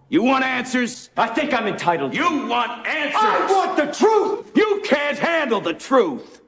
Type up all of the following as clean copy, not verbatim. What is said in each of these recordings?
You want answers? I think I'm entitled. You want answers? I want the truth! You can't handle the truth!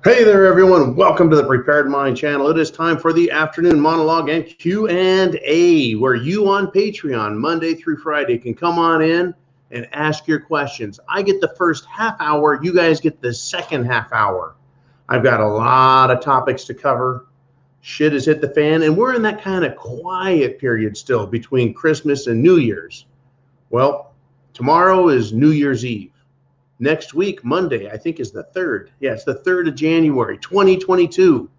Hey there, everyone. Welcome to the Prepared Mind channel. It is time for the afternoon monologue and Q&A, where you on Patreon, Monday through Friday, can come on in and ask your questions. I get the first half hour. You guys get the second half hour. I've got a lot of topics to cover. Shit has hit the fan, and we're in that kind of quiet period still between Christmas and New Year's. Well, tomorrow is New Year's Eve. Next week, Monday, I think is the 3rd. Yeah, it's the 3rd of January, 2022.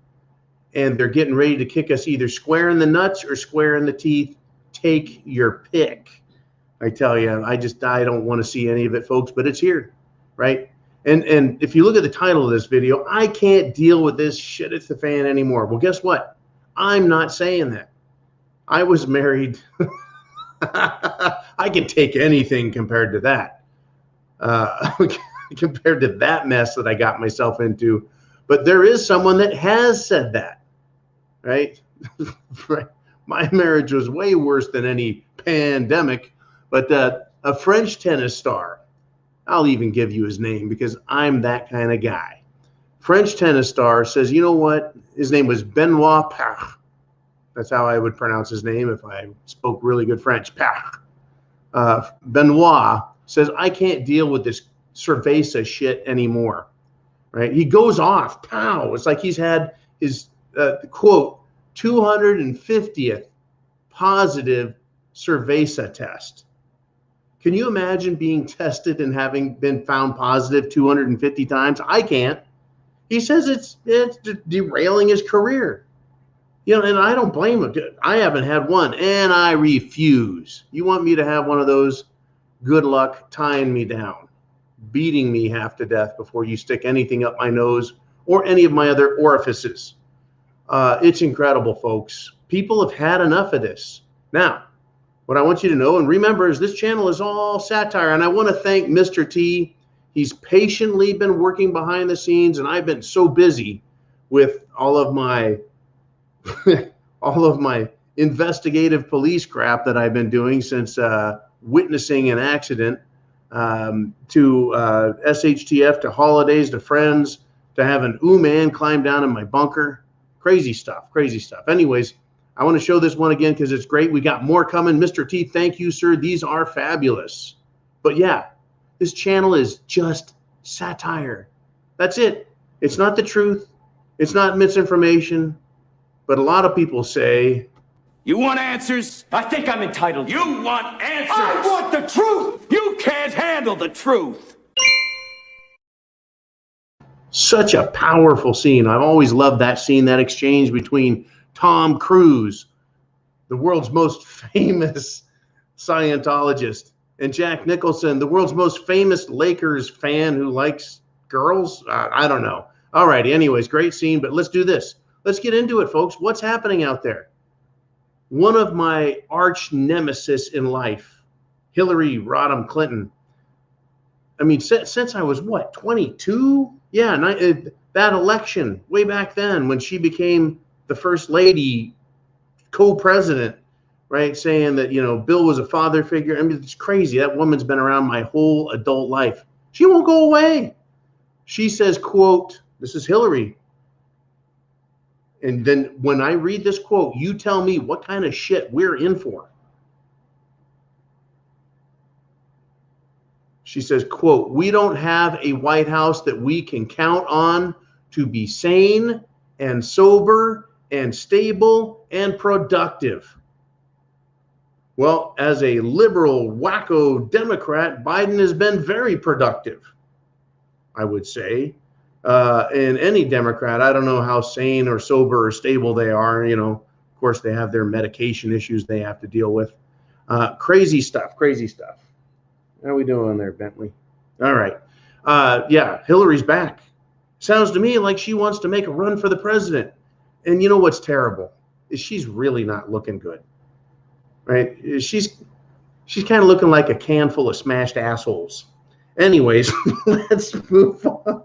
And they're getting ready to kick us either square in the nuts or square in the teeth. Take your pick. I tell you, I don't want to see any of it, folks, but it's here, right? And if you look at the title of this video, I can't deal with this shit at the fan anymore. Well, guess what? I'm not saying that. I was married. I can take anything compared to that. Compared to that mess that I got myself into. But there is someone that has said that, right? My marriage was way worse than any pandemic, but a French tennis star, I'll even give you his name because I'm that kind of guy. French tennis star says, you know what? His name was Benoit Paire. That's how I would pronounce his name if I spoke really good French. Paire. Benoit says, I can't deal with this cerveza shit anymore, right? He goes off, pow. It's like he's had his, quote, 250th positive cerveza test. Can you imagine being tested and having been found positive 250 times? I can't. He says it's derailing his career. You know, and I don't blame him. I haven't had one, and I refuse. You want me to have one of those? Good luck tying me down, beating me half to death before you stick anything up my nose or any of my other orifices. It's incredible, folks. People have had enough of this. Now, what I want you to know and remember is this channel is all satire, and I want to thank Mr. T. He's patiently been working behind the scenes, and I've been so busy with all of my investigative police crap that I've been doing since witnessing an accident, to SHTF, to holidays, to friends, to have an man climb down in my bunker. Crazy stuff. Anyways, I want to show this one again because it's great. We got more coming. Mr. T, thank you, sir. These are fabulous. But yeah, this channel is just satire. That's it. It's not the truth. It's not misinformation. But a lot of people say, You want answers? I think I'm entitled. You want answers? I want the truth! You can't handle the truth! such a powerful scene. I've always loved that scene, that exchange between Tom Cruise, the world's most famous Scientologist, and Jack Nicholson, the world's most famous Lakers fan who likes girls. I don't know. All righty. Anyways, great scene, but let's do this. Let's get into it, folks. What's happening out there? One of my arch nemesis in life, Hillary Rodham Clinton. I mean, since I was, what, 22? Yeah, that election way back then when she became the first lady, co-president, right, saying that, you know, Bill was a father figure. I mean, it's crazy. That woman's been around my whole adult life. She won't go away. She says, quote, this is Hillary. And then when I read this quote, you tell me what kind of shit we're in for. She says, quote, we don't have a White House that we can count on to be sane and sober and stable and productive. Well, as a liberal wacko Democrat, Biden has been very productive, I would say. And any Democrat, I don't know how sane or sober or stable they are. You know, of course, they have their medication issues they have to deal with. Crazy stuff. How are we doing there, Bentley? All right. Yeah, Hillary's back. Sounds to me like she wants to make a run for the president. And you know what's terrible is she's really not looking good. right? She's kind of looking like a can full of smashed assholes. Anyways, let's move on.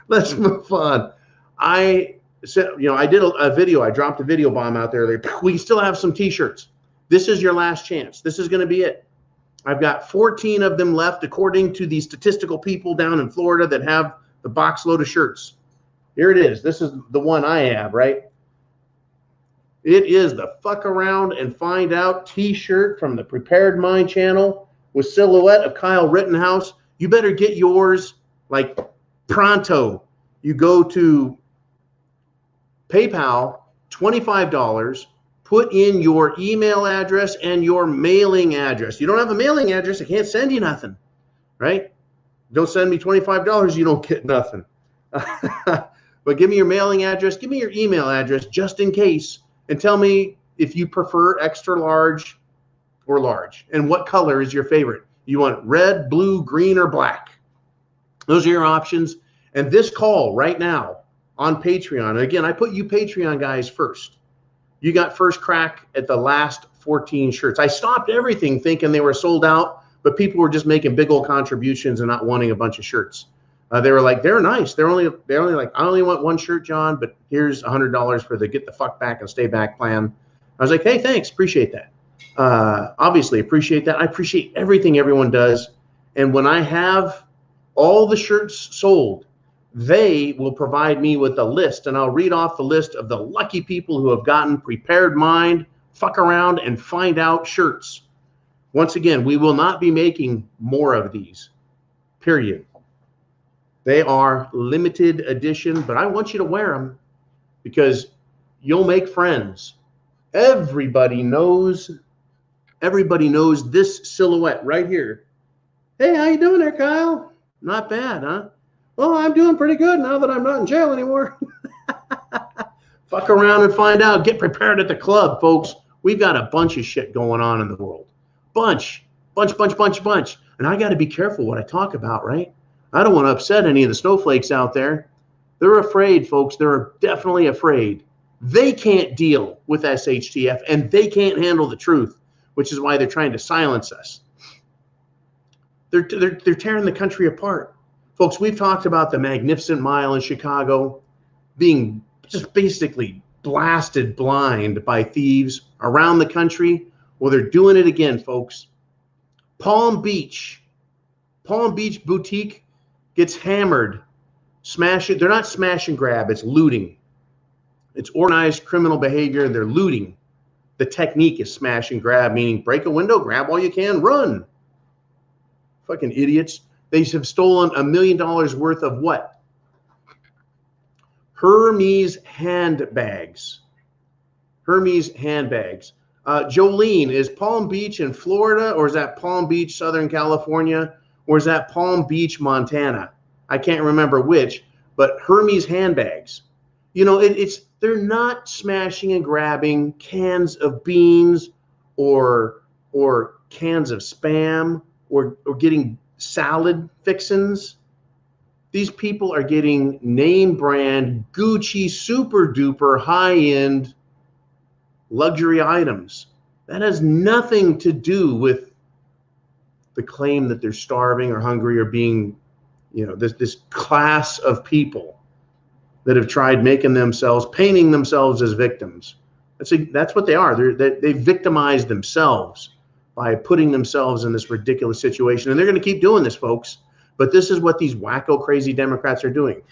Let's move on. I said, I did a video. I dropped a video bomb out there. We still have some T-shirts. This is your last chance. This is going to be it. I've got 14 of them left, according to the statistical people down in Florida that have the box load of shirts. Here it is. This is the one I have, right? It is the Fuck Around and Find Out T-shirt from the Prepared Mind channel with silhouette of Kyle Rittenhouse. You better get yours like pronto. You go to PayPal, $25. Put in your email address and your mailing address. You don't have a mailing address, I can't send you nothing, right? Don't send me $25, you don't get nothing. But give me your mailing address, give me your email address just in case, and tell me if you prefer extra large or large, and what color is your favorite. You want red, blue, green, or black. Those are your options. And this call right now on Patreon, and again, I put you Patreon guys first. You got first crack at the last 14 shirts. I stopped everything thinking they were sold out, but people were just making big old contributions and not wanting a bunch of shirts. They were like, they're nice. They're only like, I only want one shirt, John, but here's $100 for the get the fuck back and stay back plan. I was like, hey, thanks. Appreciate that. Obviously appreciate that. I appreciate everything everyone does. And when I have all the shirts sold, they will provide me with a list, and I'll read off the list of the lucky people who have gotten Prepared Mind, Fuck Around, and Find Out shirts. Once again, we will not be making more of these, period. They are limited edition, but I want you to wear them because you'll make friends. Everybody knows this silhouette right here. Hey, how you doing there, Kyle? Not bad, huh? Well, I'm doing pretty good now that I'm not in jail anymore. Fuck around and find out. Get prepared at the club, folks. We've got a bunch of shit going on in the world. Bunch. And I got to be careful what I talk about, right? I don't want to upset any of the snowflakes out there. They're afraid, folks. They're definitely afraid. They can't deal with SHTF, and they can't handle the truth, which is why they're trying to silence us. They're tearing the country apart. Folks, we've talked about the Magnificent Mile in Chicago being just basically blasted blind by thieves around the country. Well, they're doing it again, folks. Palm Beach Boutique gets hammered. Smash it. They're not smash and grab. It's looting. It's organized criminal behavior. They're looting. The technique is smash and grab, meaning break a window, grab all you can, run. Fucking idiots. They have stolen $1 million worth of what? Hermes handbags. Jolene, is Palm Beach in Florida, or is that Palm Beach, Southern California, or is that Palm Beach, Montana? I can't remember which, but Hermes handbags. They're not smashing and grabbing cans of beans or cans of Spam or getting salad fixins. These people are getting name brand Gucci super duper high-end luxury items. That has nothing to do with the claim that they're starving or hungry or being, this class of people that have tried painting themselves as victims. That's what they are. They victimize themselves by putting themselves in this ridiculous situation. And they're going to keep doing this, folks. But this is what these wacko crazy Democrats are doing.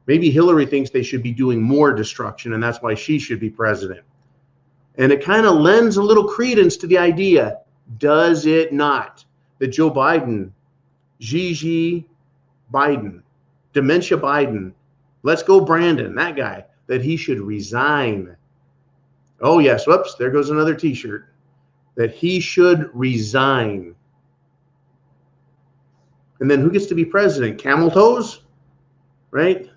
Maybe Hillary thinks they should be doing more destruction, and that's why she should be president. And it kind of lends a little credence to the idea, does it not, that Joe Biden, Gigi Biden, Dementia Biden, Let's Go Brandon, that guy, that he should resign. Oh, yes. Whoops. There goes another T-shirt. That he should resign. And then who gets to be president? Camel Toes? Right?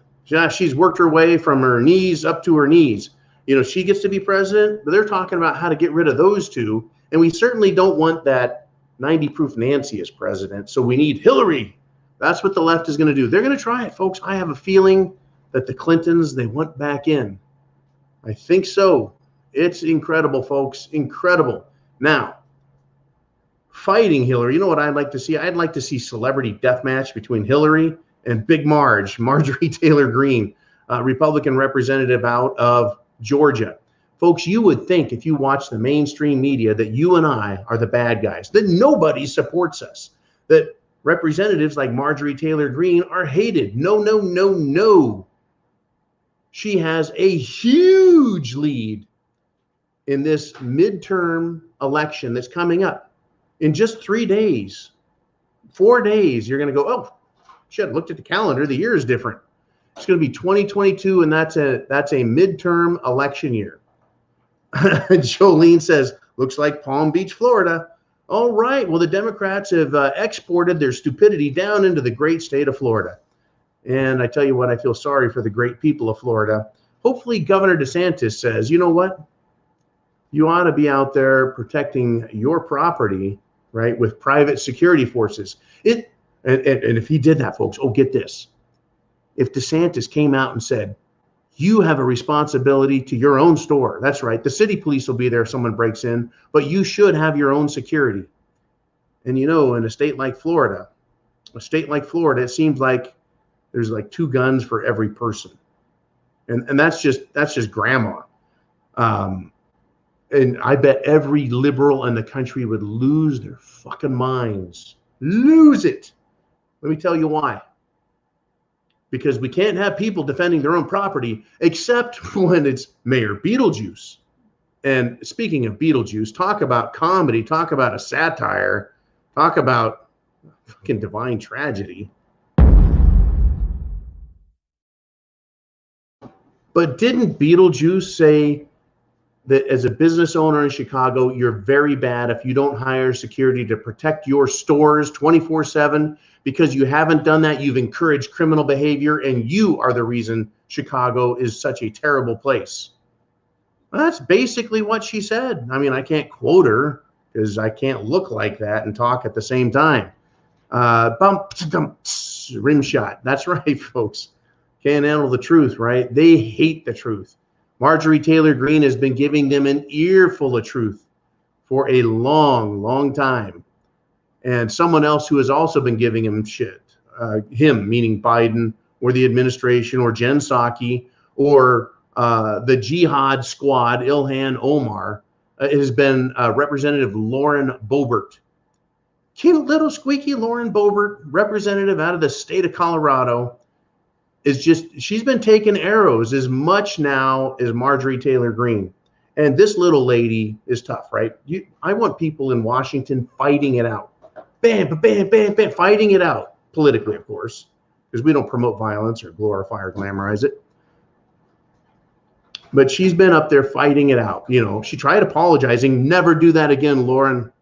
She's worked her way from her knees up to her knees. She gets to be president, but they're talking about how to get rid of those two. And we certainly don't want that 90 proof Nancy as president. So we need Hillary. That's what the left is going to do. They're going to try it, folks. I have a feeling that the Clintons, they want back in. I think so. It's incredible, folks. Incredible. Now, fighting Hillary, you know what I'd like to see? I'd like to see celebrity death match between Hillary and Big Marjorie Taylor Greene, Republican representative out of Georgia. Folks, you would think if you watch the mainstream media that you and I are the bad guys, that nobody supports us, that representatives like Marjorie Taylor Greene are hated. No, no, no, no. She has a huge lead in this midterm election that's coming up. In just 3 days, 4 days, you're going to go, oh, shit, looked at the calendar. The year is different. It's going to be 2022, and that's a midterm election year. Jolene says, looks like Palm Beach, Florida. All right. Well, the Democrats have exported their stupidity down into the great state of Florida. And I tell you what, I feel sorry for the great people of Florida. Hopefully, Governor DeSantis says, you know what? You ought to be out there protecting your property, right, with private security forces. And if he did that, folks, oh, get this. If DeSantis came out and said, you have a responsibility to your own store. That's right. The city police will be there if someone breaks in, but you should have your own security. And you know, in a state like Florida, it seems like there's like 2 guns for every person. And that's just grandma. And I bet every liberal in the country would lose their fucking minds. Lose it. Let me tell you why. Because we can't have people defending their own property except when it's Mayor Beetlejuice. And speaking of Beetlejuice, talk about comedy, talk about a satire, talk about fucking divine tragedy. But didn't Beetlejuice say that as a business owner in Chicago, you're very bad if you don't hire security to protect your stores 24/7? Because you haven't done that, you've encouraged criminal behavior, and you are the reason Chicago is such a terrible place. Well, that's basically what she said. I mean, I can't quote her because I can't look like that and talk at the same time. Rim shot. That's right, folks. Can't handle the truth, right? They hate the truth. Marjorie Taylor Greene has been giving them an earful of truth for a long, long time. And someone else who has also been giving him shit, him, meaning Biden or the administration or Jen Psaki or the Jihad Squad, Ilhan Omar, has been Representative Lauren Boebert. Cute little squeaky Lauren Boebert, representative out of the state of Colorado, she's been taking arrows as much now as Marjorie Taylor Greene. And this little lady is tough, right? I want people in Washington fighting it out. Bam, bam, bam, bam, fighting it out politically, of course, because we don't promote violence or glorify or glamorize it. But she's been up there fighting it out. You know, she tried apologizing. Never do that again, Lauren.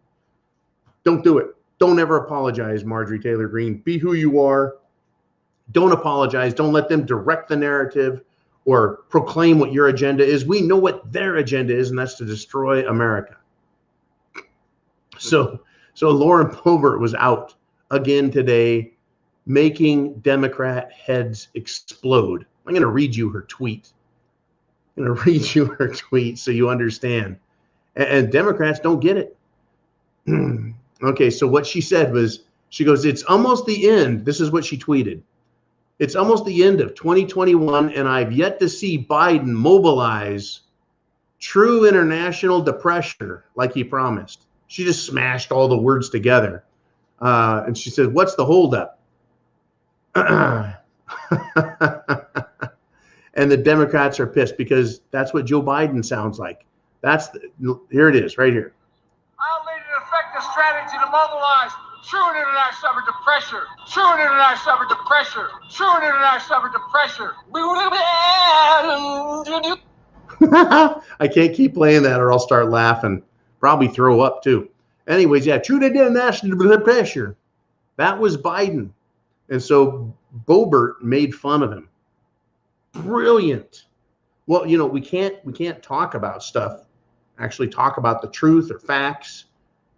Don't do it. Don't ever apologize, Marjorie Taylor Greene. Be who you are. Don't apologize. Don't let them direct the narrative or proclaim what your agenda is. We know what their agenda is, and that's to destroy America. So Lauren Boebert was out again today, making Democrat heads explode. I'm going to read you her tweet. So you understand. And Democrats don't get it. Okay, so what she said was, she goes, it's almost the end. This is what she tweeted. It's almost the end of 2021, and I've yet to see Biden mobilize true international depression like he promised. She just smashed all the words together. And she said, what's the holdup? And the Democrats are pissed because that's what Joe Biden sounds like. Here it is, right here. I'll lead an effective strategy to mobilize true international effort to pressure. True international effort to pressure. True international effort to pressure. I can't keep playing that or I'll start laughing. Probably throw up too. Anyways, yeah, true international pressure. That was Biden. And so Boebert made fun of him. Brilliant. Well, you know, we can't talk about stuff, actually talk about the truth or facts.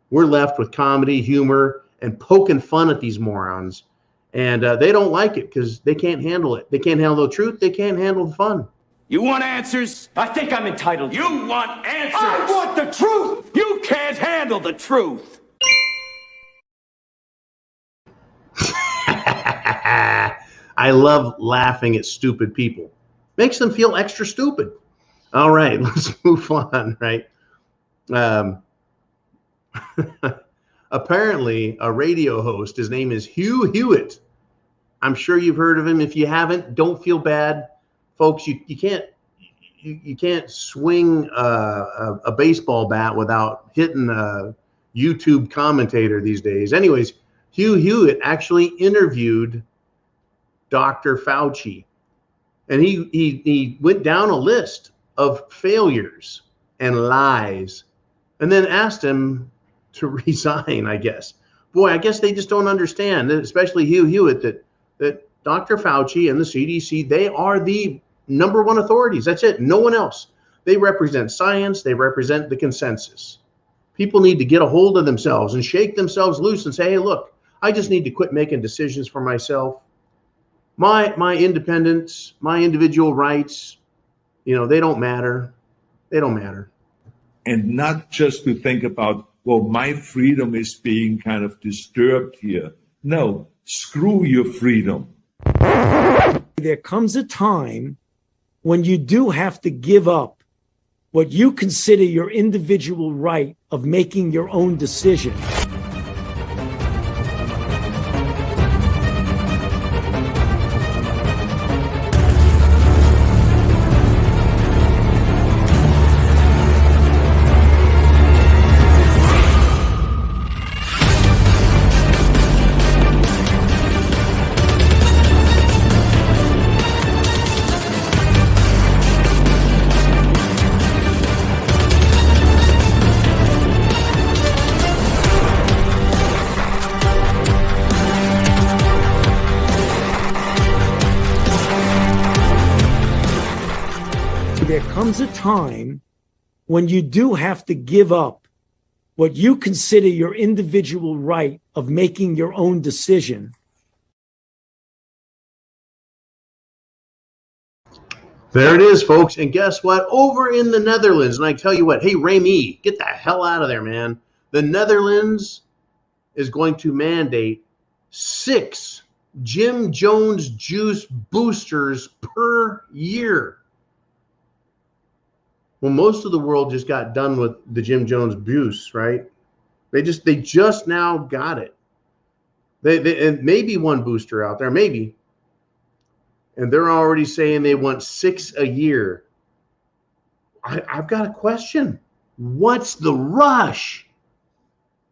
We're left with comedy, humor, and poking fun at these morons. And they don't like it because they can't handle it. They can't handle the truth. They can't handle the fun. You want answers? I think I'm entitled. You want answers? I want the truth! You can't handle the truth. I love laughing at stupid people. Makes them feel extra stupid. All right, let's move on, right? Apparently, a radio host, his name is Hugh Hewitt. I'm sure you've heard of him. If you haven't, don't feel bad. Folks, you can't swing a baseball bat without hitting a YouTube commentator these days. Anyways, Hugh Hewitt actually interviewed Dr. Fauci, and he went down a list of failures and lies, and then asked him to resign, I guess. Boy, I guess they just don't understand, especially Hugh Hewitt, that Dr. Fauci and the CDC, they are the number one authorities. That's it. No one else. They represent science. They represent the consensus. People need to get a hold of themselves and shake themselves loose and say, hey, look, I just need to quit making decisions for myself. My independence, my individual rights, they don't matter. They don't matter. And not just to think about, well, my freedom is being kind of disturbed here. No, screw your freedom. There comes a time when you do have to give up what you consider your individual right of making your own decision. There comes a time when you do have to give up what you consider your individual right of making your own decision. There it is, folks. And guess what? Over in the Netherlands, and I tell you what, hey, Remy, get the hell out of there, man. The Netherlands is going to mandate 6 Jim Jones juice boosters per year. Well, most of the world just got done with the Jim Jones juice, right? They just now got it. And maybe one booster out there, maybe. And they're already saying they want 6 a year. I've got a question. What's the rush?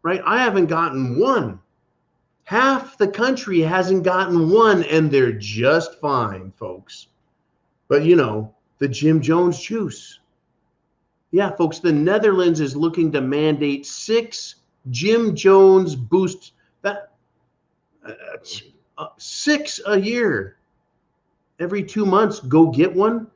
Right? I haven't gotten one. Half the country hasn't gotten one, and they're just fine, folks. But the Jim Jones juice. Yeah, folks, the Netherlands is looking to mandate 6 Jim Jones boosts. 6 a year. Every 2 months, go get one.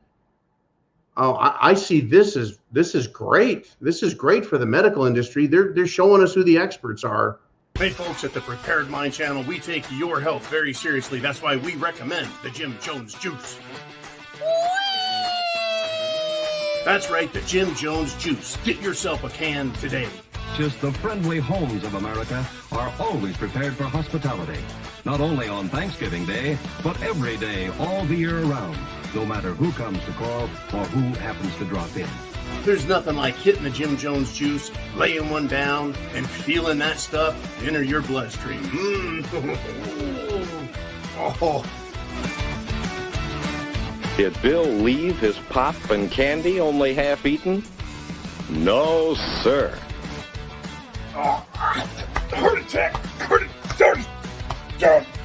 Oh, I see this is great. This is great for the medical industry. They're showing us who the experts are. Hey folks, at the Prepared Mind channel, we take your health very seriously. That's why we recommend the Jim Jones juice. That's right, the Jim Jones juice. Get yourself a can today. Just the friendly homes of America are always prepared for hospitality. Not only on Thanksgiving Day, but every day, all the year around. No matter who comes to call or who happens to drop in. There's nothing like hitting the Jim Jones juice, laying one down, and feeling that stuff enter your bloodstream. Oh. Did Bill leave his pop and candy only half eaten? No, sir. Oh, heart attack.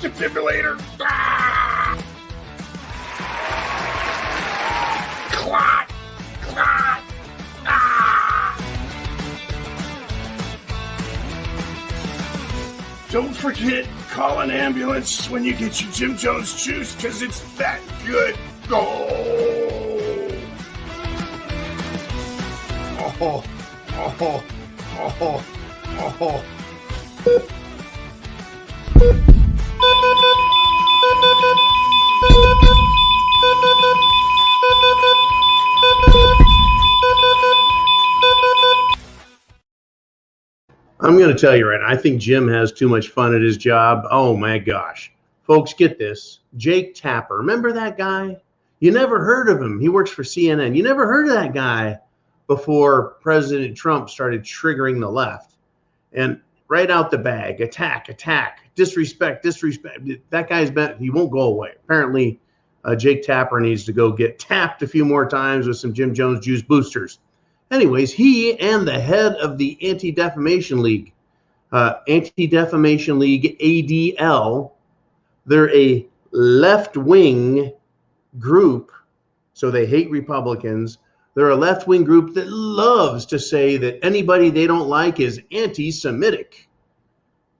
Defibrillator. Clot. Don't forget, call an ambulance when you get your Jim Jones juice, because it's that good. Oh. I'm going to tell you right now, I think Jim has too much fun at his job. Oh my gosh. Folks, get this. Jake Tapper. Remember that guy? You never heard of him. He works for CNN. You never heard of that guy before President Trump started triggering the left. And right out the bag, attack, disrespect. That guy's been, he won't go away. Apparently, Jake Tapper needs to go get tapped a few more times with some Jim Jones juice boosters. Anyways, he and the head of the Anti-Defamation League, ADL, they're a left-wing group, so they hate Republicans. They're a left-wing group that loves to say that anybody they don't like is anti-Semitic.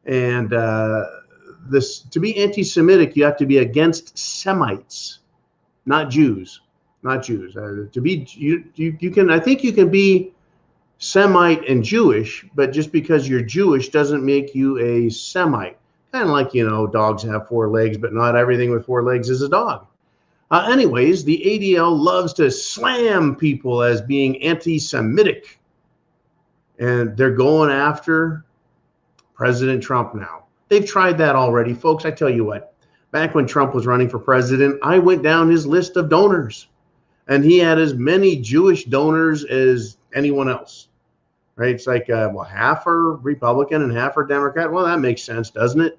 And to be anti-Semitic, you have to be against Semites, not Jews. Not Jews. To be you can, I think you can be Semite and Jewish, but just because you're Jewish doesn't make you a Semite. Kind of like, you know, dogs have 4 legs, but not everything with 4 legs is a dog. Anyways, the ADL loves to slam people as being anti-Semitic, and they're going after President Trump now. They've tried that already, folks. I tell you what, back when Trump was running for president, I went down his list of donors. And he had as many Jewish donors as anyone else, right? It's like, well, half are Republican and half are Democrat. Well, that makes sense, doesn't it?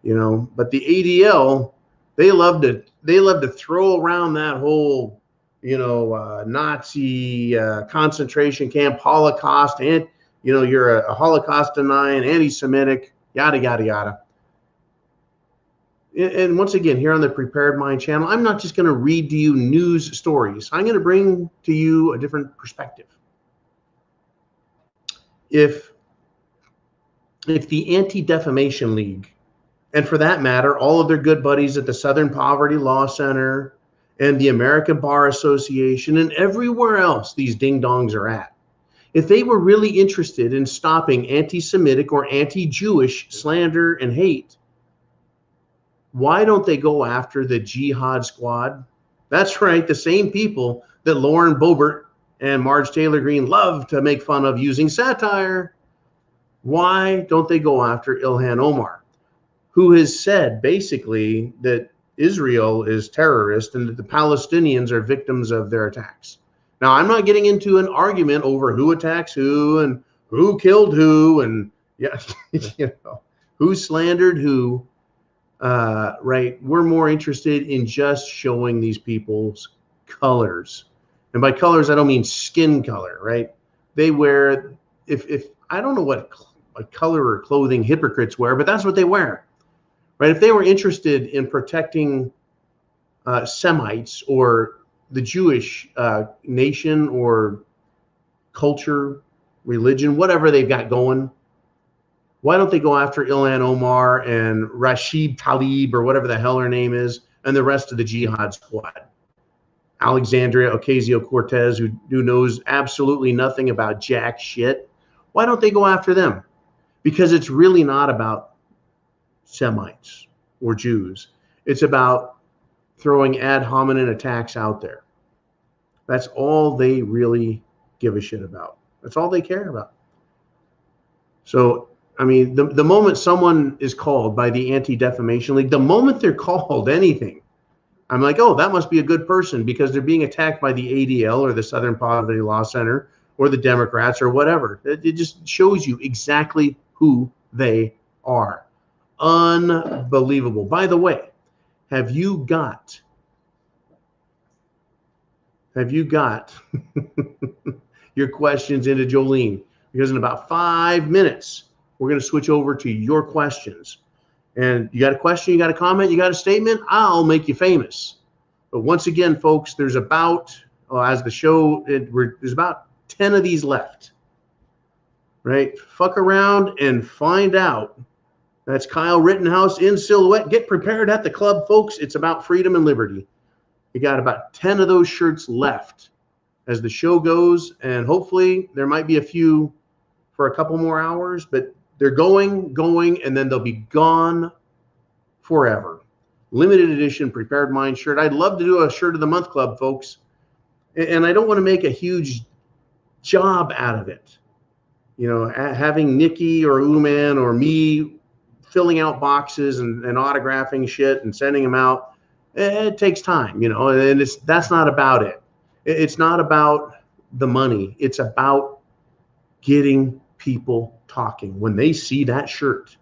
You know, but the ADL, they love to throw around that whole, you know, Nazi concentration camp, Holocaust, and, you know, you're a Holocaust denying, anti-Semitic, yada, yada, yada. And once again, here on the Prepared Mind channel, I'm not just going to read to you news stories. I'm going to bring to you a different perspective. If the Anti-Defamation League, and for that matter, all of their good buddies at the Southern Poverty Law Center and the American Bar Association and everywhere else these ding-dongs are at, if they were really interested in stopping anti-Semitic or anti-Jewish slander and hate, why don't they go after the Jihad Squad? That's right, the same people that Lauren Boebert and Marge Taylor Greene love to make fun of using satire. Why don't they go after Ilhan Omar, who has said basically that Israel is terrorist and that the Palestinians are victims of their attacks? Now, I'm not getting into an argument over who attacks who and who killed who and yeah, you know, who slandered who. Right, we're more interested in just showing these people's colors, and by colors I don't mean skin color. Right, they wear, if I don't know what color or clothing hypocrites wear, but that's what they wear. Right, if they were interested in protecting Semites or the Jewish nation or culture, religion, whatever they've got going, why don't they go after Ilhan Omar and Rashid Tlaib or whatever the hell her name is, and the rest of the Jihad Squad? Alexandria Ocasio-Cortez, who knows absolutely nothing about jack shit. Why don't they go after them? Because it's really not about Semites or Jews. It's about throwing ad hominem attacks out there. That's all they really give a shit about. That's all they care about. So, I mean, the moment someone is called by the Anti-Defamation League, the moment they're called anything, I'm like, oh, that must be a good person because they're being attacked by the ADL or the Southern Poverty Law Center or the Democrats or whatever. It just shows you exactly who they are. Unbelievable. By the way, have you got your questions into Jolene? Because in about 5 minutes, we're going to switch over to your questions. And you got a question, you got a comment, you got a statement, I'll make you famous. But once again, folks, there's about, as the show, there's about 10 of these left. Right? Fuck around and find out. That's Kyle Rittenhouse in silhouette. Get prepared at the club, folks. It's about freedom and liberty. You got about 10 of those shirts left as the show goes. And hopefully there might be a few for a couple more hours, but they're going, and then they'll be gone forever. Limited edition Prepared Mind shirt. I'd love to do a shirt of the month club, folks. And I don't want to make a huge job out of it. Having Nikki or Uman or me filling out boxes and autographing shit and sending them out, it takes time, and that's not about it. It's not about the money. It's about getting people talking when they see that shirt.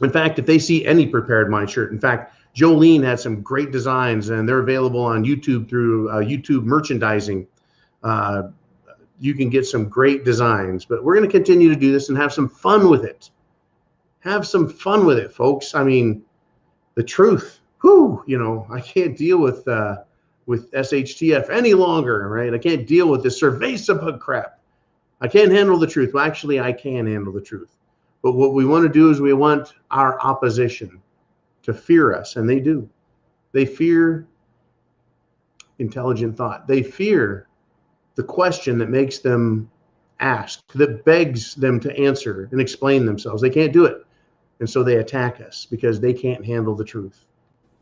In fact, if they see any Prepared Mind shirt, in fact, Jolene had some great designs, and they're available on YouTube through YouTube merchandising. You can get some great designs, but we're going to continue to do this and have some fun with it. Have some fun with it, folks. I mean, the truth. I can't deal with SHTF any longer, right? I can't deal with this cerveza crap. I can't handle the truth. Well, actually, I can handle the truth. But what we want to do is we want our opposition to fear us, and they do. They fear intelligent thought. They fear the question that makes them ask, that begs them to answer and explain themselves. They can't do it. And so they attack us because they can't handle the truth.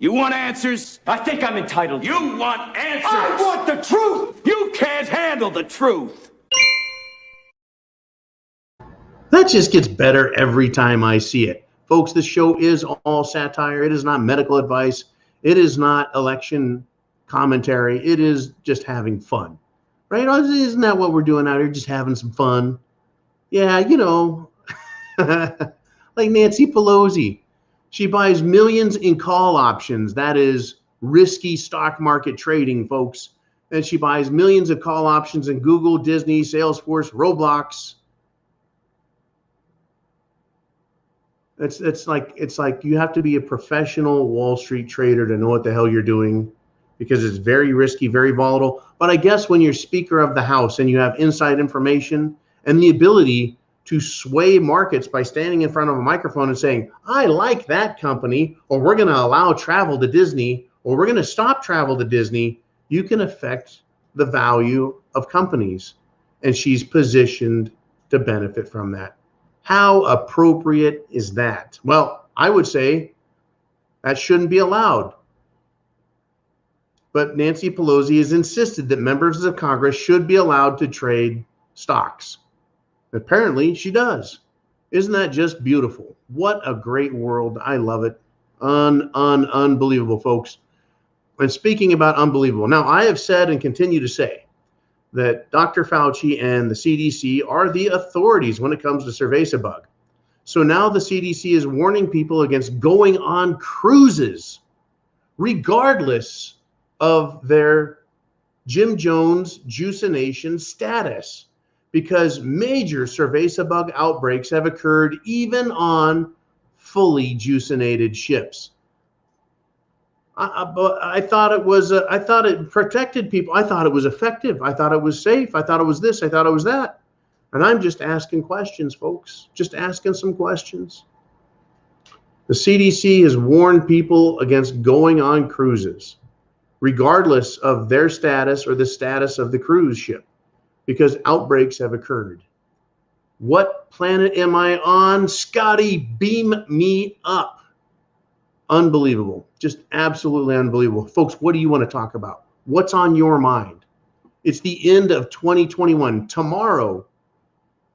You want answers? I think I'm entitled. You want answers? I want the truth. You can't handle the truth. That just gets better every time I see it. Folks, this show is all satire. It is not medical advice. It is not election commentary. It is just having fun. Right? Isn't that what we're doing out here? Just having some fun. Yeah, like Nancy Pelosi. She buys millions in call options. That is risky stock market trading, folks. And she buys millions of call options in Google, Disney, Salesforce, Roblox. It's like you have to be a professional Wall Street trader to know what the hell you're doing, because it's very risky, very volatile. But I guess when you're Speaker of the House and you have inside information and the ability to sway markets by standing in front of a microphone and saying, I like that company, or we're going to allow travel to Disney, or we're going to stop travel to Disney, you can affect the value of companies. And she's positioned to benefit from that. How appropriate is that? Well, I would say that shouldn't be allowed. But Nancy Pelosi has insisted that members of Congress should be allowed to trade stocks. Apparently, she does. Isn't that just beautiful? What a great world. I love it. Unbelievable, folks. And speaking about unbelievable, now I have said and continue to say that Dr. Fauci and the CDC are the authorities when it comes to cerveza bug. So now the CDC is warning people against going on cruises, regardless of their Jim Jones juicination status, because major cerveza bug outbreaks have occurred even on fully juicinated ships. I thought it protected people. I thought it was effective. I thought it was safe. I thought it was this. I thought it was that. And I'm just asking questions, folks. Just asking some questions. The CDC has warned people against going on cruises, regardless of their status or the status of the cruise ship, because outbreaks have occurred. What planet am I on? Scotty, beam me up. Unbelievable. Just absolutely unbelievable. Folks, what do you want to talk about? What's on your mind? It's the end of 2021. Tomorrow,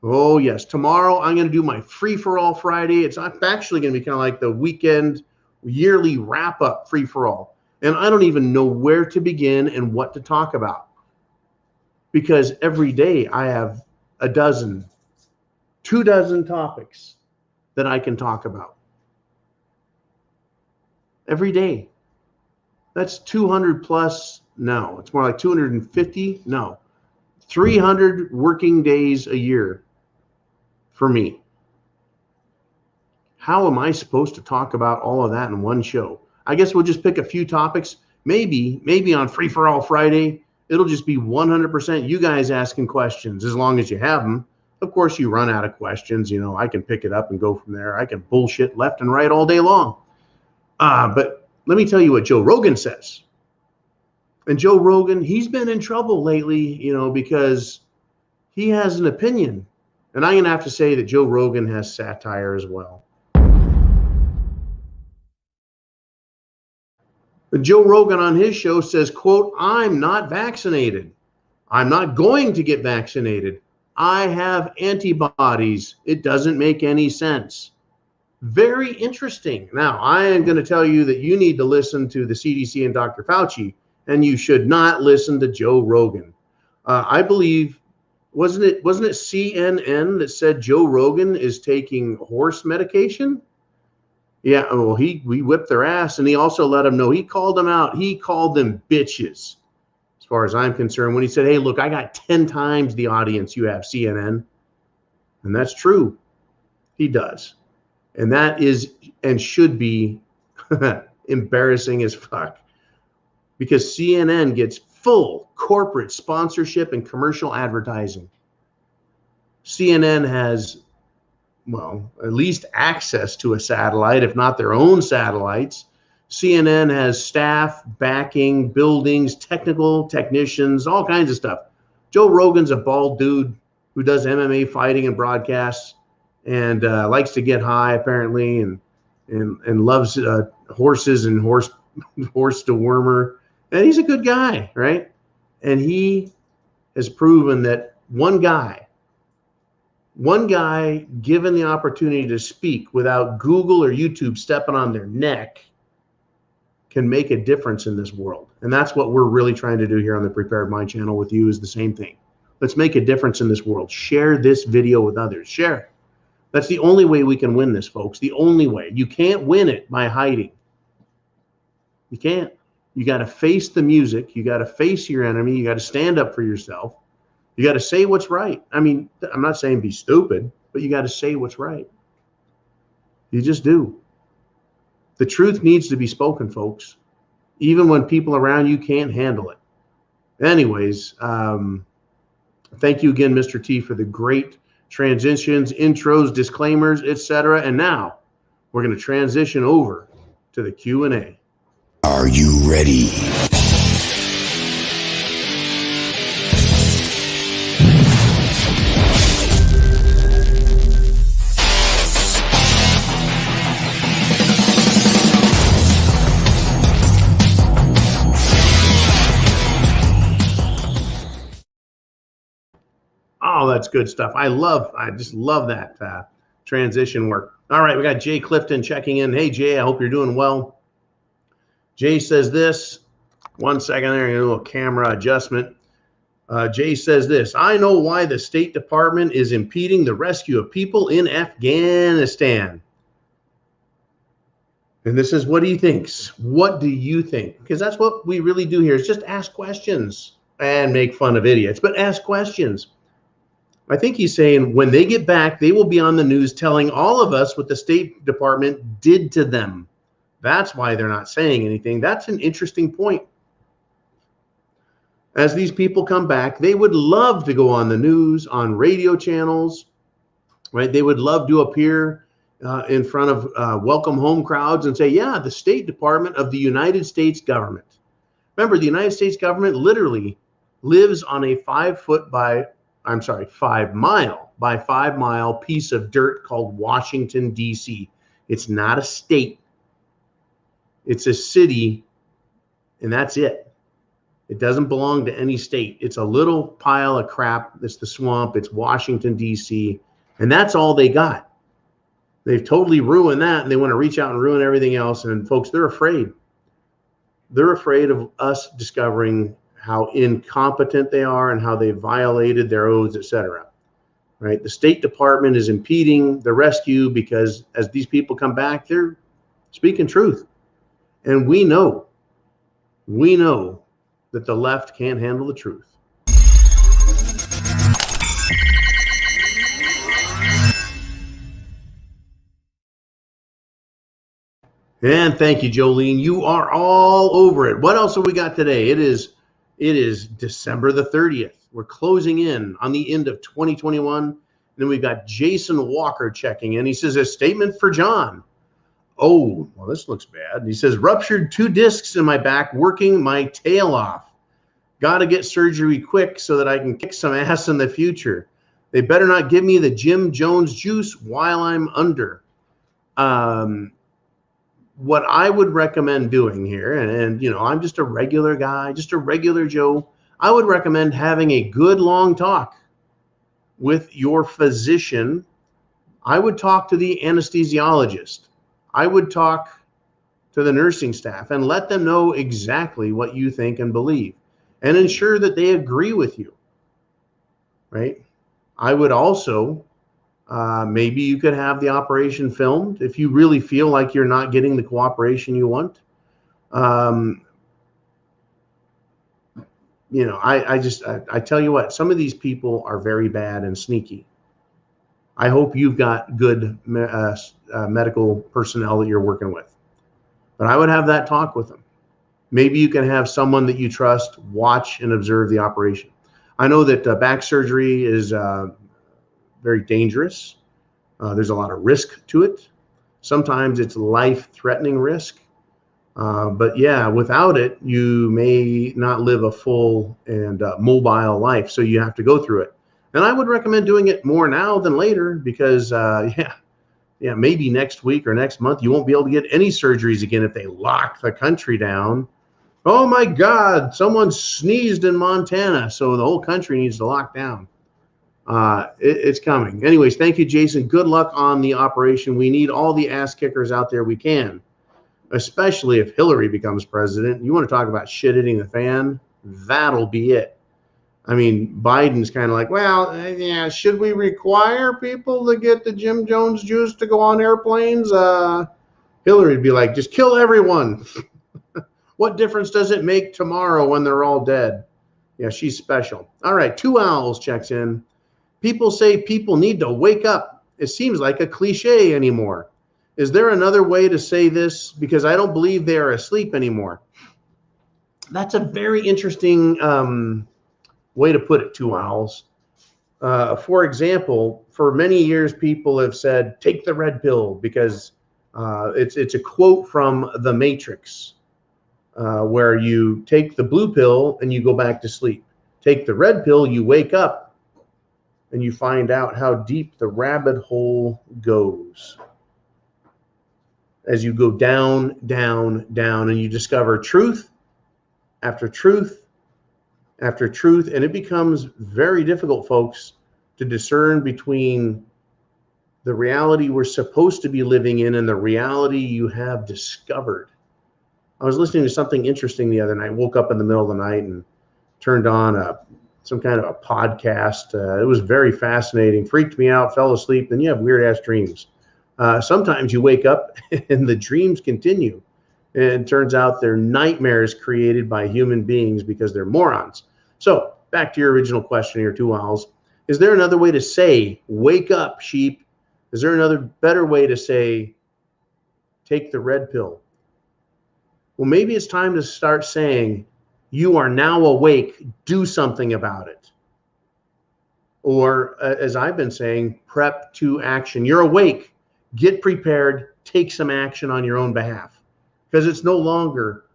oh yes, tomorrow I'm going to do my free-for-all Friday. It's actually going to be kind of like the weekend yearly wrap-up free-for-all. And I don't even know where to begin and what to talk about, because every day I have 24 topics that I can talk about. Every day. That's 200 plus. No, it's more like 250. No, 300 working days a year for me. How am I supposed to talk about all of that in one show? I guess we'll just pick a few topics. Maybe on Free for All Friday, it'll just be 100% you guys asking questions, as long as you have them. Of course, you run out of questions. I can pick it up and go from there. I can bullshit left and right all day long. But let me tell you what Joe Rogan says. And Joe Rogan, he's been in trouble lately, because he has an opinion. And I'm going to have to say that Joe Rogan has satire as well. But Joe Rogan on his show says, quote, I'm not vaccinated. I'm not going to get vaccinated. I have antibodies. It doesn't make any sense. Very interesting. Now, I am going to tell you that you need to listen to the CDC and Dr. Fauci, and you should not listen to Joe Rogan. I believe, wasn't it CNN that said Joe Rogan is taking horse medication? Yeah, well, we whipped their ass, and he also let them know. He called them out. He called them bitches, as far as I'm concerned, when he said, hey, look, I got 10 times the audience you have, CNN. And that's true. He does. And that is and should be embarrassing as fuck, because CNN gets full corporate sponsorship and commercial advertising. CNN has, well, at least access to a satellite, if not their own satellites. CNN has staff, backing, buildings, technicians, all kinds of stuff. Joe Rogan's a bald dude who does MMA fighting and broadcasts, and likes to get high apparently, and loves horses and horse dewormer, and he's a good guy, right? And he has proven that one guy given the opportunity to speak without Google or YouTube stepping on their neck can make a difference in this world. And that's what we're really trying to do here on the Prepared Mind channel with you, is the same thing. Let's make a difference in this world. Share this video with others. Share. That's the only way we can win this, folks. The only way. You can't win it by hiding. You can't. You got to face the music. You got to face your enemy. You got to stand up for yourself. You got to say what's right. I mean, I'm not saying be stupid, but you got to say what's right. You just do. The truth needs to be spoken, folks, even when people around you can't handle it. Anyways, thank you again, Mr. T, for the great transitions, intros, disclaimers, etc. And now we're going to transition over to the Q&A. Are you ready? Oh, that's good stuff. I just love that transition work. All right, we got Jay Clifton checking in. Hey, Jay, I hope you're doing well. Jay says this. 1 second there, a little camera adjustment. Jay says this. I know why the State Department is impeding the rescue of people in Afghanistan. And this is what he thinks. What do you think? Because that's what we really do here, is just ask questions and make fun of idiots, but ask questions. I think he's saying when they get back, they will be on the news telling all of us what the State Department did to them. That's why they're not saying anything. That's an interesting point. As these people come back, they would love to go on the news, on radio channels, right? They would love to appear in front of welcome home crowds and say, yeah, the State Department of the United States government. Remember, the United States government literally lives on a 5 mile by 5 mile piece of dirt called Washington, D.C. It's not a state. It's a city, and that's it. It doesn't belong to any state. It's a little pile of crap. It's the swamp. It's Washington, D.C., and that's all they got. They've totally ruined that, and they want to reach out and ruin everything else. And folks, they're afraid. They're afraid of us discovering how incompetent they are and how they violated their oaths, etc. Right? The State Department is impeding the rescue because as these people come back, they're speaking truth. And we know that the left can't handle the truth. And thank you, Jolene. You are all over it. What else have we got today? It is December the 30th. We're closing in on the end of 2021. And then we've got Jason Walker checking in. He says, a statement for John. Oh, well, this looks bad. He says, ruptured 2 discs in my back, working my tail off. Got to get surgery quick so that I can kick some ass in the future. They better not give me the Jim Jones juice while I'm under. What I would recommend doing here, and you know, I'm just a regular guy, just a regular Joe. I would recommend having a good long talk with your physician. I would talk to the anesthesiologist. I would talk to the nursing staff and let them know exactly what you think and believe, and ensure that they agree with you, right? I would also, maybe you could have the operation filmed if you really feel like you're not getting the cooperation you want. You know, I tell you what, some of these people are very bad and sneaky. I hope you've got good medical personnel that you're working with. But I would have that talk with them. Maybe you can have someone that you trust watch and observe the operation. I know that back surgery is very dangerous. There's a lot of risk to it. Sometimes it's life-threatening risk. But yeah, without it, you may not live a full and mobile life. So you have to go through it. And I would recommend doing it more now than later because, maybe next week or next month, you won't be able to get any surgeries again if they lock the country down. Oh my God, someone sneezed in Montana, so the whole country needs to lock down. It's coming. Anyways, thank you, Jason. Good luck on the operation. We need all the ass kickers out there we can, especially if Hillary becomes president. You want to talk about shit hitting the fan? That'll be it. I mean, Biden's kind of like, well, yeah, should we require people to get the Jim Jones juice to go on airplanes? Hillary would be like, just kill everyone. What difference does it make tomorrow when they're all dead? Yeah, she's special. All right, Two Owls checks in. People say people need to wake up. It seems like a cliche anymore. Is there another way to say this? Because I don't believe they are asleep anymore. That's a very interesting way to put it, Two Owls. For example, for many years, people have said, take the red pill because it's a quote from The Matrix, where you take the blue pill and you go back to sleep. Take the red pill, you wake up and you find out how deep the rabbit hole goes. As you go down, down, down, and you discover truth after truth after truth, and it becomes very difficult, folks, to discern between the reality we're supposed to be living in and the reality you have discovered. I was listening to something interesting the other night. Woke up in the middle of the night and turned on some kind of a podcast. It was very fascinating. Freaked me out. Fell asleep. Then you have weird ass dreams. Sometimes you wake up and the dreams continue. And it turns out they're nightmares created by human beings because they're morons. So back to your original question here, Two Owls. Is there another way to say, wake up, sheep? Is there another better way to say, take the red pill? Well, maybe it's time to start saying, you are now awake, do something about it. Or as I've been saying, prep to action. You're awake, get prepared, take some action on your own behalf. Because it's no longer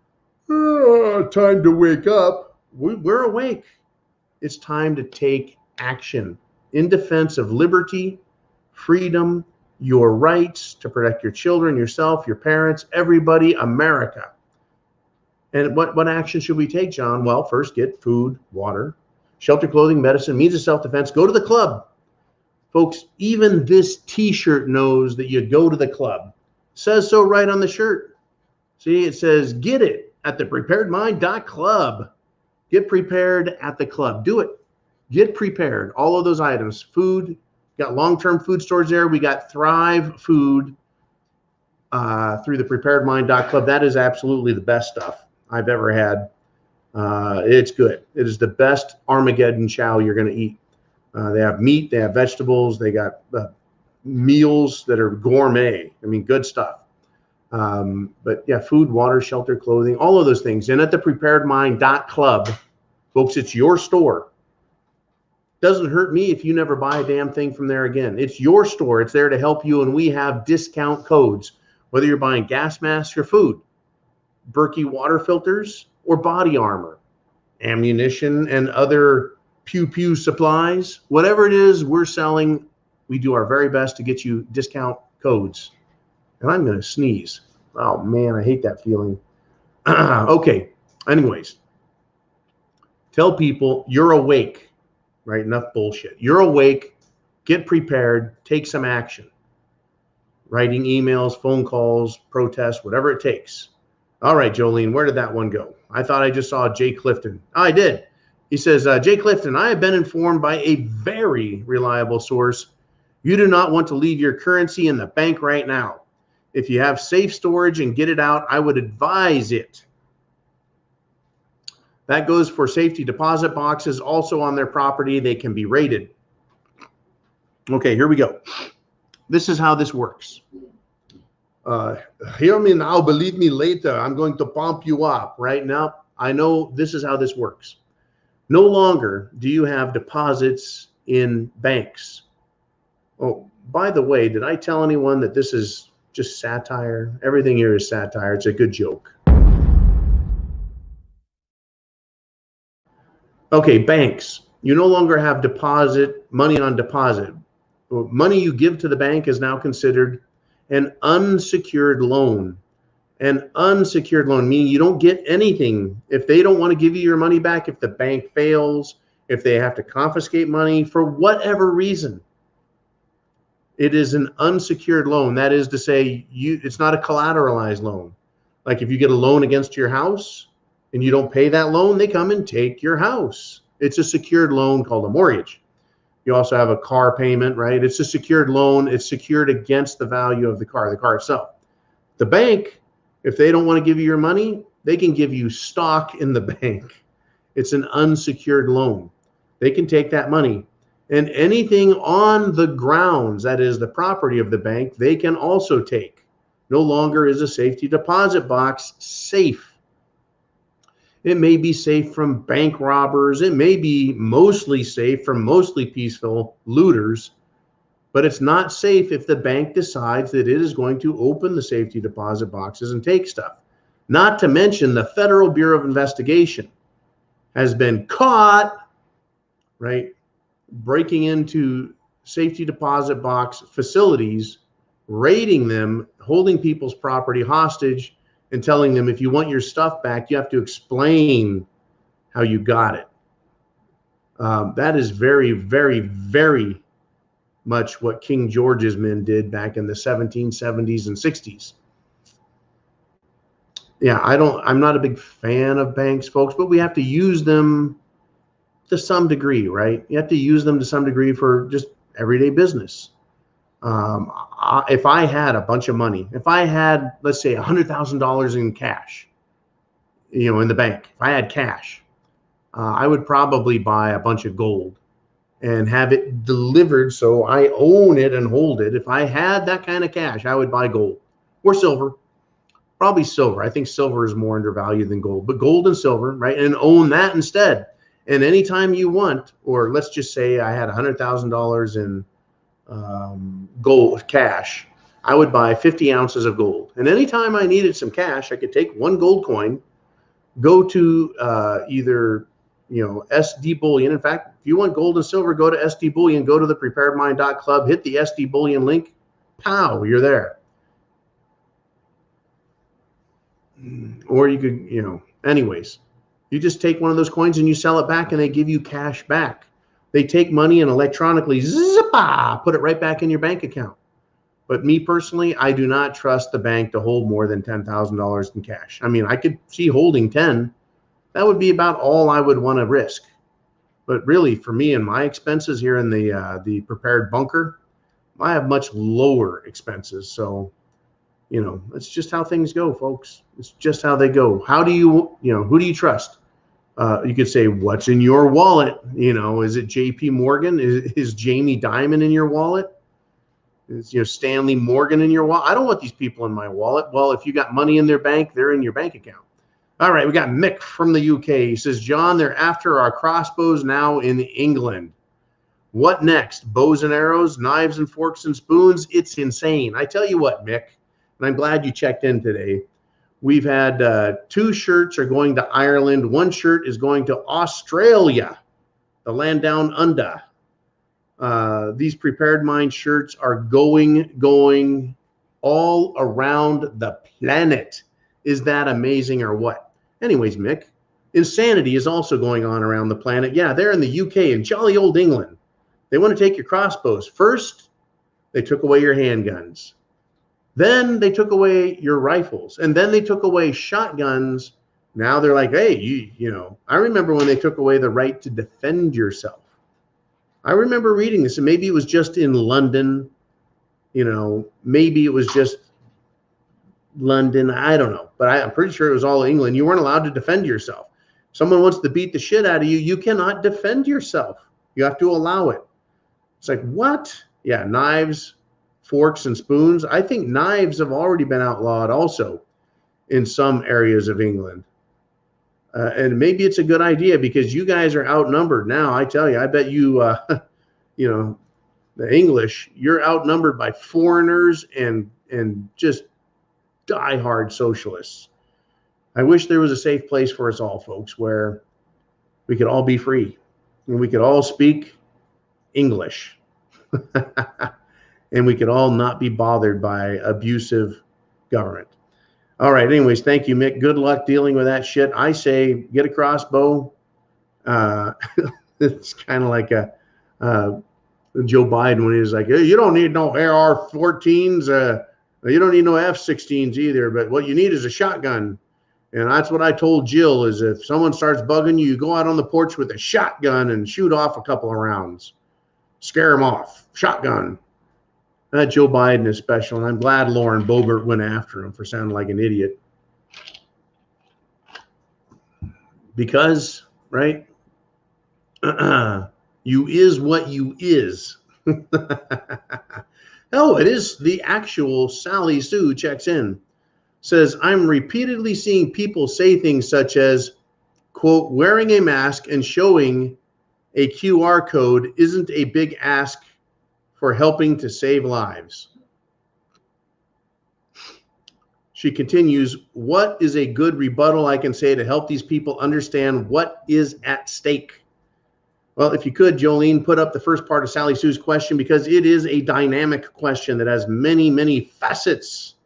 time to wake up. We're awake. It's time to take action in defense of liberty, freedom, your rights to protect your children, yourself, your parents, everybody, America. And what action should we take, John? Well, first get food, water, shelter, clothing, medicine, means of self-defense. Go to the club. Folks, even this T-shirt knows that you go to the club. Says so right on the shirt. See, it says, get it at thepreparedmind.club. Get prepared at the club. Do it. Get prepared. All of those items. Food. Got long-term food stores there. We got Thrive Food through thepreparedmind.club. That is absolutely the best stuff I've ever had. It's good. It is the best Armageddon chow you're going to eat. They have meat. They have vegetables. They got meals that are gourmet. I mean, good stuff. But yeah, food, water, shelter, clothing, all of those things. And at thepreparedmind.club, folks, it's your store. Doesn't hurt me if you never buy a damn thing from there again. It's your store. It's there to help you. And we have discount codes, whether you're buying gas masks or food, Berkey water filters or body armor, ammunition and other pew-pew supplies, whatever it is we're selling, we do our very best to get you discount codes. And I'm going to sneeze. Oh, man, I hate that feeling. Okay. Anyways, tell people you're awake, right? Enough bullshit. You're awake. get prepared, take some action. Writing emails, phone calls, protests, whatever it takes. All right, Jolene, where did that one go? I thought I just saw Jay Clifton. I did. He says, Jay Clifton, I have been informed by a very reliable source. You do not want to leave your currency in the bank right now. If you have safe storage and get it out, I would advise it. That goes for safety deposit boxes also on their property. They can be rated. Okay, here we go. This is how this works. Hear me now, believe me later. I'm going to pump you up right now. I know this is how this works. No longer do you have deposits in banks. Oh, by the way, did I tell anyone that this is just satire? Everything here is satire. It's a good joke. Okay, banks. You no longer have money on deposit. Money you give to the bank is now considered an unsecured loan. An unsecured loan, meaning you don't get anything. If they don't want to give you your money back, if the bank fails, if they have to confiscate money for whatever reason, it is an unsecured loan. That is to say, it's not a collateralized loan. Like if you get a loan against your house and you don't pay that loan, they come and take your house. It's a secured loan called a mortgage. You also have a car payment, right? It's a secured loan. It's secured against the value of the car itself. The bank, if they don't want to give you your money, they can give you stock in the bank. It's an unsecured loan. They can take that money. And anything on the grounds, that is the property of the bank, they can also take. No longer is a safety deposit box safe. It may be safe from bank robbers. It may be mostly safe from mostly peaceful looters, but it's not safe if the bank decides that it is going to open the safety deposit boxes and take stuff. Not to mention the Federal Bureau of Investigation has been caught, right, breaking into safety deposit box facilities, raiding them, holding people's property hostage, and telling them if you want your stuff back, you have to explain how you got it. That is very, very, very much what King George's men did back in the 1770s and 60s. Yeah, I'm not a big fan of banks, folks, but we have to use them to some degree, right? You have to use them to some degree for just everyday business. If I had a bunch of money, if I had, let's say, $100,000 in cash, in the bank, if I had cash, I would probably buy a bunch of gold and have it delivered so I own it and hold it. If I had that kind of cash, I would buy gold or silver, probably silver. I think silver is more undervalued than gold, but gold and silver, right? And own that instead. And anytime you want, or let's just say I had $100,000 in gold cash, I would buy 50 ounces of gold. And anytime I needed some cash, I could take one gold coin, go to either SD Bullion. In fact, if you want gold and silver, go to SD Bullion, go to the preparedmind.club, hit the SD Bullion link, pow, you're there. Or you could, anyways, you just take one of those coins and you sell it back and they give you cash back. They take money and electronically put it right back in your bank account. But me personally, I do not trust the bank to hold more than $10,000 in cash. I mean, I could see holding 10. That would be about all I would want to risk. But really, for me and my expenses here in the prepared bunker, I have much lower expenses. So, it's just how things go, folks. It's just how they go. How do you, who do you trust? You could say, what's in your wallet? Is it JP Morgan? Is Jamie Dimon in your wallet? Is Stanley Morgan in your wallet? I don't want these people in my wallet. Well, if you got money in their bank, they're in your bank account. All right, we got Mick from the UK. He says, John, they're after our crossbows now in England. What next? Bows and arrows, knives and forks and spoons? It's insane. I tell you what, Mick, and I'm glad you checked in today. We've had 2 shirts are going to Ireland. 1 shirt is going to Australia, the land down under. These Prepared Mind shirts are going all around the planet. Is that amazing or what? Anyways, Mick, insanity is also going on around the planet. Yeah, they're in the UK and jolly old England. They want to take your crossbows. First, they took away your handguns. Then they took away your rifles. And then they took away shotguns. Now they're like, hey, you know, I remember when they took away the right to defend yourself. I remember reading this, and maybe it was just in London. You know, maybe it was just London. I don't know. But I'm pretty sure it was all England. You weren't allowed to defend yourself. If someone wants to beat the shit out of you, you cannot defend yourself. You have to allow it. It's like, what? Yeah, knives, forks, and spoons. I think knives have already been outlawed also in some areas of England. And maybe it's a good idea because you guys are outnumbered now. I tell you, I bet you, you know, the English, you're outnumbered by foreigners and just diehard socialists. I wish there was a safe place for us all, folks, where we could all be free and we could all speak English and we could all not be bothered by abusive government. All right. Anyways, thank you, Mick. Good luck dealing with that shit. I say get a crossbow. It's kind of like a Joe Biden when he was like, hey, you don't need no AR-14s. You don't need no F-16s either. But what you need is a shotgun. And that's what I told Jill is if someone starts bugging you, you go out on the porch with a shotgun and shoot off a couple of rounds. Scare them off. Shotgun. That Joe Biden is special, and I'm glad Lauren Boebert went after him for sounding like an idiot. Because, right? You is what you is. Oh, it is the actual Sally Sue checks in. Says, I'm repeatedly seeing people say things such as, quote, wearing a mask and showing a QR code isn't a big ask for helping to save lives. She continues, what is a good rebuttal I can say to help these people understand what is at stake? Well, if you could, Jolene, put up the first part of Sally Sue's question because it is a dynamic question that has many, many facets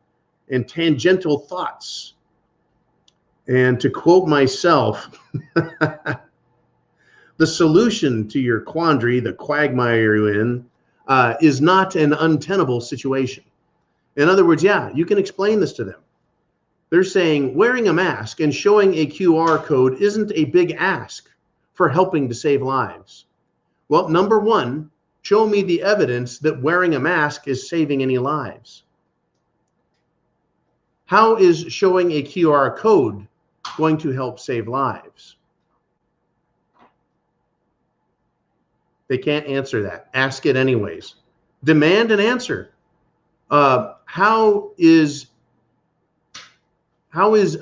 and tangential thoughts. And to quote myself, the solution to your quandary, the quagmire you're in, is not an untenable situation. In other words, yeah, you can explain this to them. They're saying wearing a mask and showing a QR code isn't a big ask for helping to save lives. Well, number one, show me the evidence that wearing a mask is saving any lives. How is showing a QR code going to help save lives? They can't answer that. Ask it anyways. Demand an answer. How is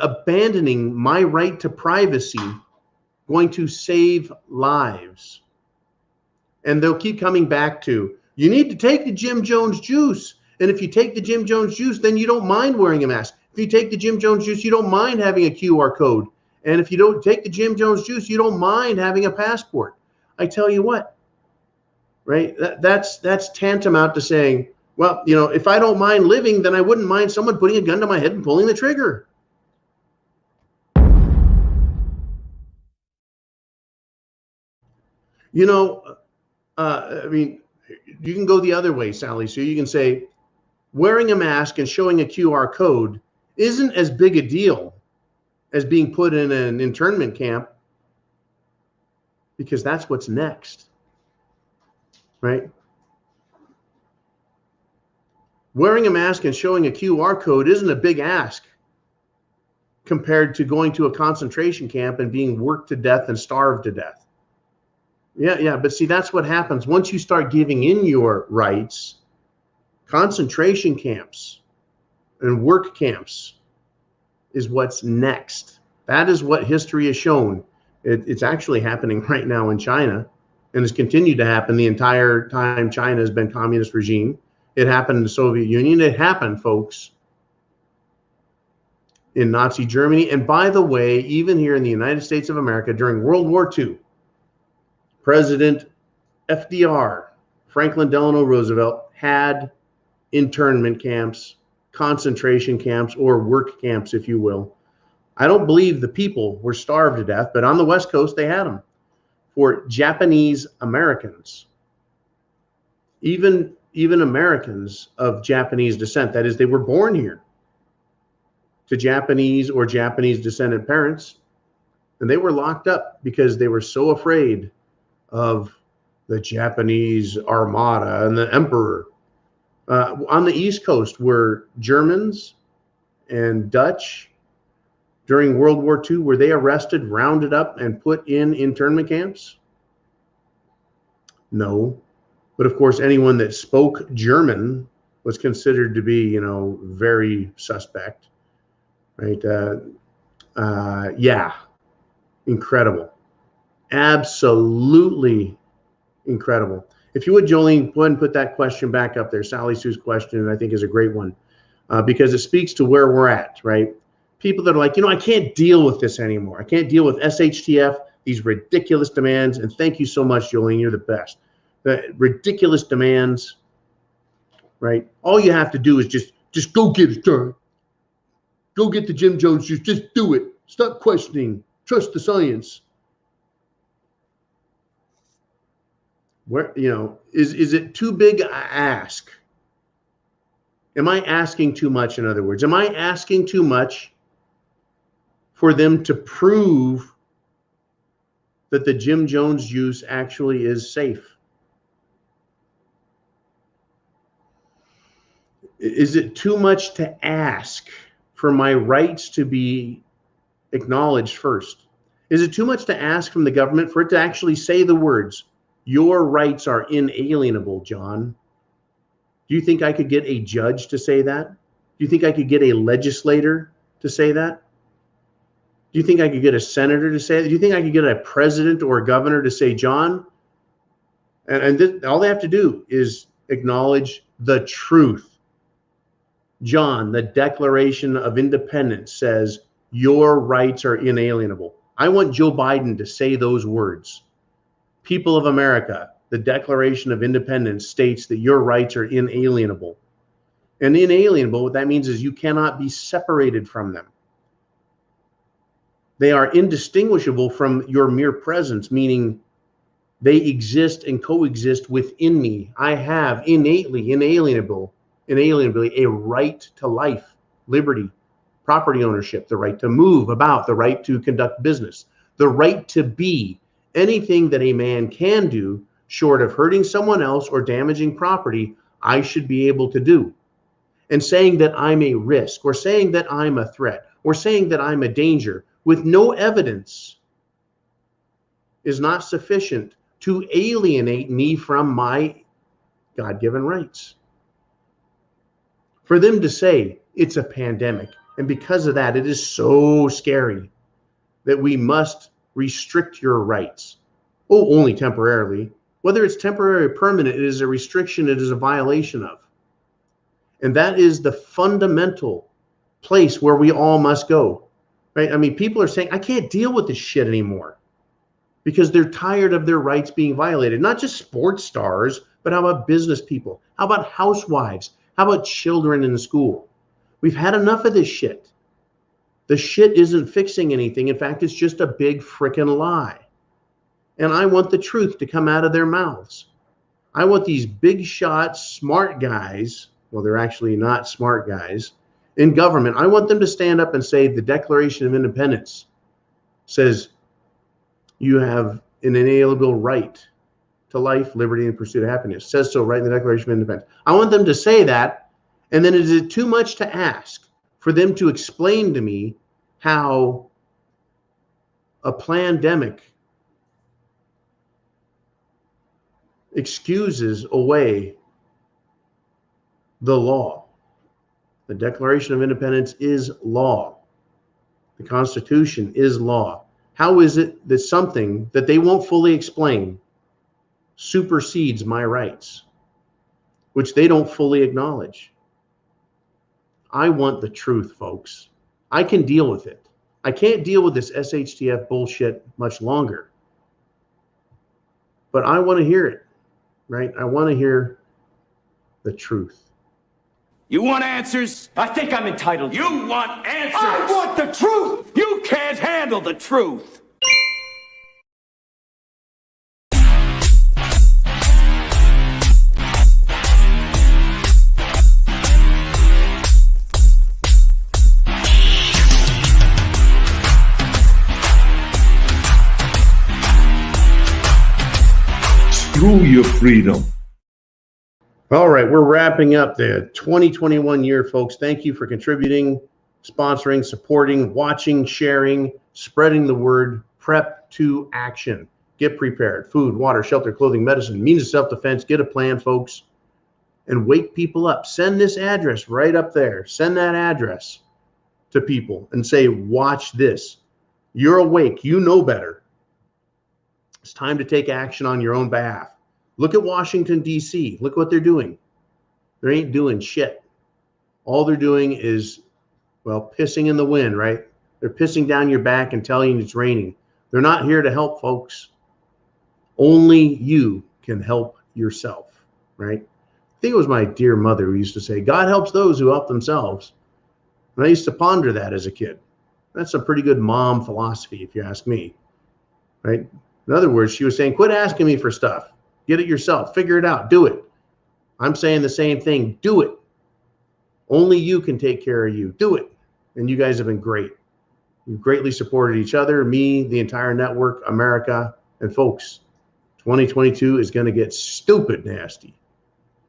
abandoning my right to privacy going to save lives? And they'll keep coming back to, you need to take the Jim Jones juice. And if you take the Jim Jones juice, then you don't mind wearing a mask. If you take the Jim Jones juice, you don't mind having a QR code. And if you don't take the Jim Jones juice, you don't mind having a passport. I tell you what. Right? That's tantamount to saying, well, you know, if I don't mind living, then I wouldn't mind someone putting a gun to my head and pulling the trigger. You know, I mean, you can go the other way, Sally. So you can say, wearing a mask and showing a QR code isn't as big a deal as being put in an internment camp because that's what's next. Right? Wearing a mask and showing a QR code isn't a big ask compared to going to a concentration camp and being worked to death and starved to death. Yeah. But see, that's what happens. Once you start giving in your rights, concentration camps and work camps is what's next. That is what history has shown. It's actually happening right now in China. And has continued to happen the entire time China has been communist regime. It happened in the Soviet Union. It happened, folks, in Nazi Germany. And by the way, even here in the United States of America during World War II, President FDR, Franklin Delano Roosevelt, had internment camps, concentration camps, or work camps, if you will. I don't believe the people were starved to death, but on the West Coast, they had them for Japanese Americans. even Americans of Japanese descent, that is, they were born here to Japanese or Japanese descendant parents, and they were locked up because they were so afraid of the Japanese Armada and the Emperor. On the East Coast were Germans and Dutch during World War II. Were they arrested, rounded up, and put in internment camps? No. But of course, anyone that spoke German was considered to be, very suspect, right? Yeah, incredible. Absolutely incredible. If you would, Jolene, go ahead and put that question back up there. Sally Sue's question, I think, is a great one because it speaks to where we're at, right? People that are like, I can't deal with this anymore. I can't deal with SHTF, these ridiculous demands. And thank you so much, Jolene. You're the best. The ridiculous demands, right? All you have to do is just go get it done. Go get the Jim Jones juice. Just do it. Stop questioning. Trust the science. Where, is it too big a ask? Am I asking too much, in other words? Am I asking too much for them to prove that the Jim Jones juice actually is safe? Is it too much to ask for my rights to be acknowledged first? Is it too much to ask from the government for it to actually say the words, "Your rights are inalienable," John? Do you think I could get a judge to say that? Do you think I could get a legislator to say that? Do you think I could get a senator to say that? Do you think I could get a president or a governor to say, John? And all they have to do is acknowledge the truth. John, the Declaration of Independence says, your rights are inalienable. I want Joe Biden to say those words. People of America, the Declaration of Independence states that your rights are inalienable. And inalienable, what that means is you cannot be separated from them. They are indistinguishable from your mere presence, meaning they exist and coexist within me. I have innately, inalienably, a right to life, liberty, property ownership, the right to move about, the right to conduct business, the right to be anything that a man can do short of hurting someone else or damaging property, I should be able to do. And saying that I'm a risk, or saying that I'm a threat, or saying that I'm a danger with no evidence is not sufficient to alienate me from my God-given rights. For them to say it's a pandemic, and because of that, it is so scary that we must restrict your rights. Oh, only temporarily. Whether it's temporary or permanent, it is a restriction, it is a violation of. And that is the fundamental place where we all must go, right? I mean, people are saying, I can't deal with this shit anymore because they're tired of their rights being violated. Not just sports stars, but how about business people? How about housewives? How about children in school? We've had enough of this shit. The shit isn't fixing anything. In fact, it's just a big frickin' lie. And I want the truth to come out of their mouths. I want these big shot, smart guys, well, they're actually not smart guys, in government. I want them to stand up and say the Declaration of Independence says you have an inalienable right to life, liberty, and pursuit of happiness. It says so right in the Declaration of Independence. I want them to say that, and then is it too much to ask for them to explain to me how a plandemic excuses away the law? The Declaration of Independence is law. The Constitution is law. How is it that something that they won't fully explain supersedes my rights, which they don't fully acknowledge? I want the truth, folks. I can deal with it. I can't deal with this SHTF bullshit much longer. But I want to hear it, right? I want to hear the truth. You want answers? I think I'm entitled. You want answers? I want the truth! You can't handle the truth. Screw your freedom. All right, we're wrapping up the 2021 year, folks. Thank you for contributing, sponsoring, supporting, watching, sharing, spreading the word. Prep to action. Get prepared. Food, water, shelter, clothing, medicine, means of self-defense. Get a plan, folks, and wake people up. Send this address right up there. Send that address to people and say, watch this. You're awake. You know better. It's time to take action on your own behalf. Look at Washington, D.C. Look what they're doing. They ain't doing shit. All they're doing is, well, pissing in the wind, right? They're pissing down your back and telling you it's raining. They're not here to help, folks. Only you can help yourself, right? I think it was my dear mother who used to say, God helps those who help themselves. And I used to ponder that as a kid. That's a pretty good mom philosophy, if you ask me, right? In other words, she was saying, quit asking me for stuff. Get it yourself. Figure it out. Do it. I'm saying the same thing. Do it. Only you can take care of you. Do it. And you guys have been great. You've greatly supported each other, me, the entire network, America, and folks. 2022 is going to get stupid nasty.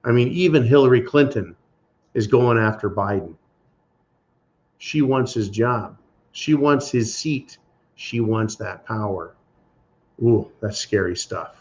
I mean, even Hillary Clinton is going after Biden. She wants his job. She wants his seat. She wants that power. Ooh, that's scary stuff.